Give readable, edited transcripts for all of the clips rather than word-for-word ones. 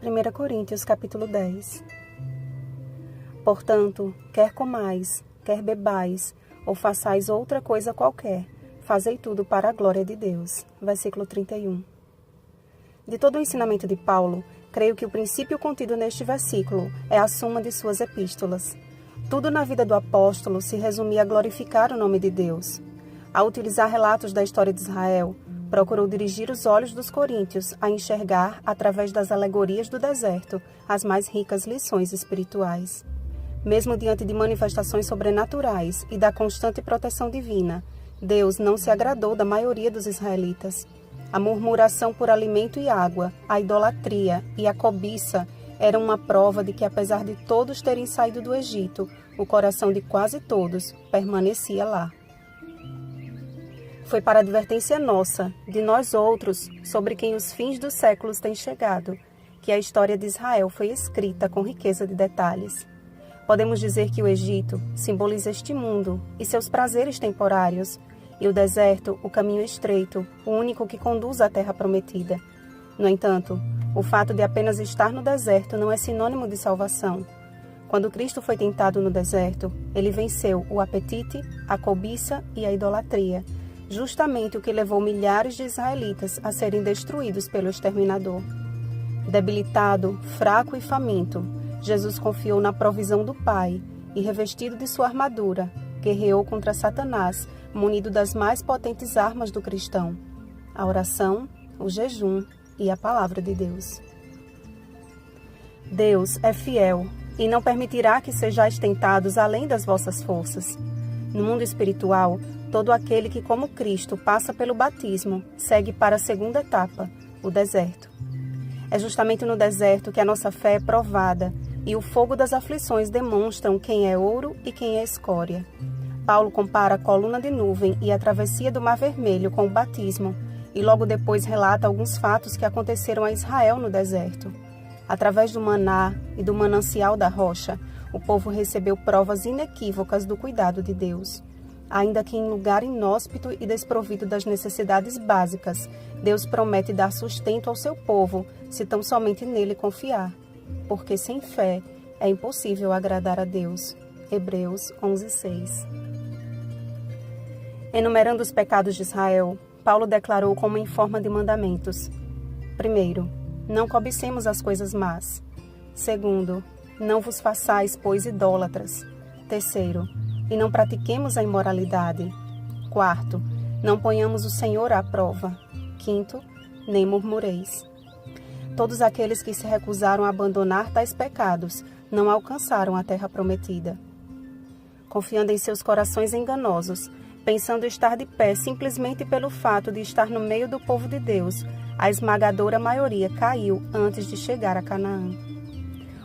1 Coríntios capítulo 10. Portanto, quer comais, quer bebais, ou façais outra coisa qualquer, fazei tudo para a glória de Deus. Versículo 31. De todo o ensinamento de Paulo, creio que o princípio contido neste versículo é a suma de suas epístolas. Tudo na vida do apóstolo se resumia a glorificar o nome de Deus. Ao utilizar relatos da história de Israel, procurou dirigir os olhos dos coríntios a enxergar, através das alegorias do deserto, as mais ricas lições espirituais. Mesmo diante de manifestações sobrenaturais e da constante proteção divina, Deus não se agradou da maioria dos israelitas. A murmuração por alimento e água, a idolatria e a cobiça eram uma prova de que, apesar de todos terem saído do Egito, o coração de quase todos permanecia lá. Foi para advertência nossa, de nós outros, sobre quem os fins dos séculos têm chegado, que a história de Israel foi escrita com riqueza de detalhes. Podemos dizer que o Egito simboliza este mundo e seus prazeres temporários, e o deserto, o caminho estreito, o único que conduz à terra prometida. No entanto, o fato de apenas estar no deserto não é sinônimo de salvação. Quando Cristo foi tentado no deserto, ele venceu o apetite, a cobiça e a idolatria, justamente o que levou milhares de israelitas a serem destruídos pelo exterminador. Debilitado, fraco e faminto, Jesus confiou na provisão do Pai e, revestido de sua armadura, guerreou contra Satanás, munido das mais potentes armas do cristão: a oração, o jejum e a palavra de Deus. Deus é fiel e não permitirá que sejais tentados além das vossas forças. No mundo espiritual, todo aquele que, como Cristo, passa pelo batismo, segue para a segunda etapa, o deserto. É justamente no deserto que a nossa fé é provada e o fogo das aflições demonstram quem é ouro e quem é escória. Paulo compara a coluna de nuvem e a travessia do Mar Vermelho com o batismo e logo depois relata alguns fatos que aconteceram a Israel no deserto. Através do maná e do manancial da rocha, o povo recebeu provas inequívocas do cuidado de Deus. Ainda que em lugar inóspito e desprovido das necessidades básicas, Deus promete dar sustento ao seu povo, se tão somente nele confiar. Porque sem fé é impossível agradar a Deus. Hebreus 11:6. Enumerando os pecados de Israel, Paulo declarou como em forma de mandamentos: 1. Não cobicemos as coisas más. 2. Não vos façais, pois, idólatras. 3. E não pratiquemos a imoralidade. 4. Não ponhamos o Senhor à prova. 5. Nem murmureis. Todos aqueles que se recusaram a abandonar tais pecados não alcançaram a terra prometida. Confiando em seus corações enganosos, pensando estar de pé simplesmente pelo fato de estar no meio do povo de Deus, a esmagadora maioria caiu antes de chegar a Canaã.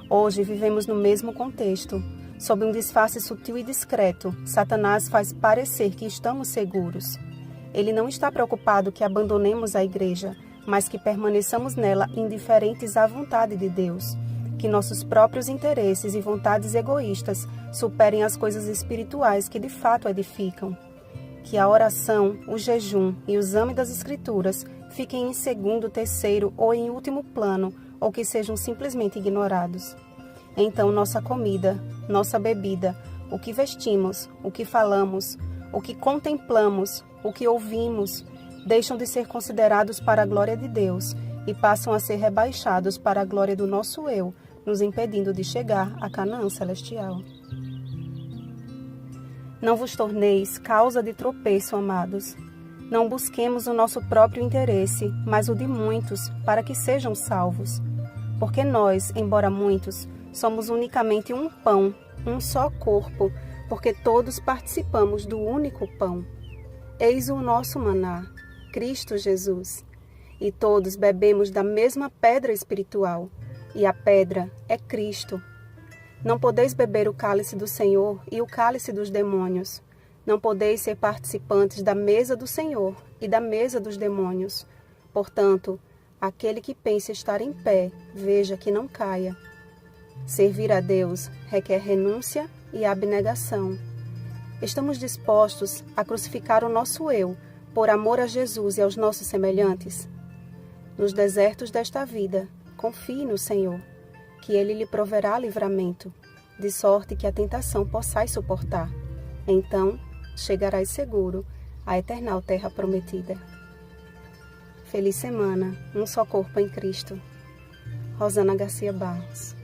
Hoje vivemos no mesmo contexto. Sob um disfarce sutil e discreto, Satanás faz parecer que estamos seguros. Ele não está preocupado que abandonemos a igreja, mas que permaneçamos nela indiferentes à vontade de Deus, que nossos próprios interesses e vontades egoístas superem as coisas espirituais que de fato edificam. Que a oração, o jejum e o exame das Escrituras fiquem em segundo, terceiro ou em último plano, ou que sejam simplesmente ignorados. Então nossa comida, nossa bebida, o que vestimos, o que falamos, o que contemplamos, o que ouvimos, deixam de ser considerados para a glória de Deus e passam a ser rebaixados para a glória do nosso eu, nos impedindo de chegar a Canaã celestial. Não vos torneis causa de tropeço, amados. Não busquemos o nosso próprio interesse, mas o de muitos, para que sejam salvos. Porque nós, embora muitos, somos unicamente um pão, um só corpo, porque todos participamos do único pão. Eis o nosso maná, Cristo Jesus. E todos bebemos da mesma pedra espiritual, e a pedra é Cristo. Não podeis beber o cálice do Senhor e o cálice dos demônios. Não podeis ser participantes da mesa do Senhor e da mesa dos demônios. Portanto, aquele que pensa estar em pé, veja que não caia. Servir a Deus requer renúncia e abnegação. Estamos dispostos a crucificar o nosso eu por amor a Jesus e aos nossos semelhantes? Nos desertos desta vida, confie no Senhor, que Ele lhe proverá livramento, de sorte que a tentação possais suportar. Então chegarás seguro à eternal terra prometida. Feliz semana, um só corpo em Cristo. Rosana Garcia Barros.